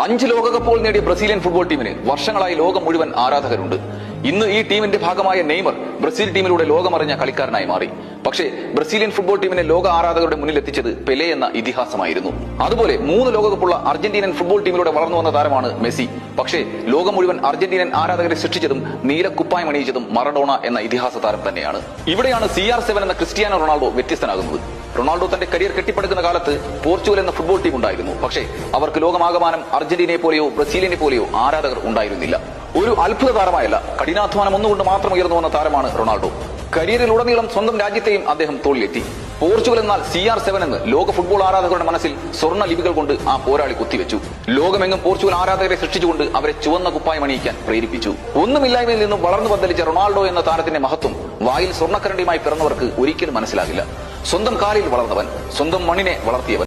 5 ലോകകപ്പുകൾ നേടിയ Brazilian football ടീമിന് വർഷങ്ങളായി ലോകം മുഴുവൻ ആരാധകരുണ്ട്. ഇന്ന് ഈ ടീമിന്റെ ഭാഗമായ നെയ്മർ ബ്രസീൽ ടീമിലൂടെ ലോകമറിഞ്ഞ കളിക്കാരനായി മാറി. പക്ഷേ ബ്രസീലിയൻ ഫുട്ബോൾ ടീമിനെ ലോക ആരാധകരുടെ മുന്നിൽ എത്തിച്ചത് പെലെ എന്ന ഇതിഹാസമായിരുന്നു. അതുപോലെ 3 ലോകകപ്പുള്ള അർജന്റീനൻ ഫുട്ബോൾ ടീമിലൂടെ വളർന്നു വന്ന താരമാണ് മെസ്സി. പക്ഷേ ലോകം മുഴുവൻ അർജന്റീനൻ ആരാധകരെ സൃഷ്ടിച്ചതും നീലക്കുപ്പായം അണിയിച്ചതും മറഡോണ എന്ന ഇതിഹാസ താരം തന്നെയാണ്. ഇവിടെയാണ് CR7 എന്ന ക്രിസ്ത്യാനോ റൊണാൾഡോ വ്യത്യസ്തനാകുന്നത്. റൊണാൾഡോ തന്റെ കരിയർ കെട്ടിപ്പടുക്കുന്ന കാലത്ത് പോർച്ചുഗൽ എന്ന ഫുട്ബോൾ ടീം ഉണ്ടായിരുന്നു. പക്ഷേ അവർക്ക് ലോകമാകമാനം അർജന്റീനയെ പോലെയോ ബ്രസീലിനെ പോലെയോ ആരാധകർ ഉണ്ടായിരുന്നില്ല. ഒരു അത്ഭുത താരമായല്ല, കഠിനാധ്വാനം ഒന്നുകൊണ്ട് മാത്രം ഉയർന്നു വന്ന താരമാണ് റൊണാൾഡോ. കരിയറിലുടനീളം സ്വന്തം രാജ്യത്തെയും അദ്ദേഹം തോളിലെത്തി. പോർച്ചുഗൽ എന്നാൽ CR7 എന്ന് ലോക ഫുട്ബോൾ ആരാധകരുടെ മനസ്സിൽ സ്വർണ്ണ ലിപികൾ കൊണ്ട് ആ പോരാളി കുത്തിവെച്ചു. ലോകമെങ്ങും പോർച്ചുഗൽ ആരാധകരെ സൃഷ്ടിച്ചുകൊണ്ട് അവരെ ചുവന്ന കുപ്പായം അണിയിക്കാൻ പ്രേരിപ്പിച്ചു. ഒന്നുമില്ലായ്മയിൽ നിന്നും വളർന്നു പന്തലിച്ച റൊണാൾഡോ എന്ന താരത്തിന്റെ മഹത്വം വായിൽ സ്വർണ്ണക്കരണ്ടിയുമായി പിറന്നവർക്ക് ഒരിക്കലും മനസ്സിലാകില്ല. സ്വന്തം കാലിൽ വളർന്നവൻ, സ്വന്തം മണ്ണിനെ വളർത്തിയവൻ,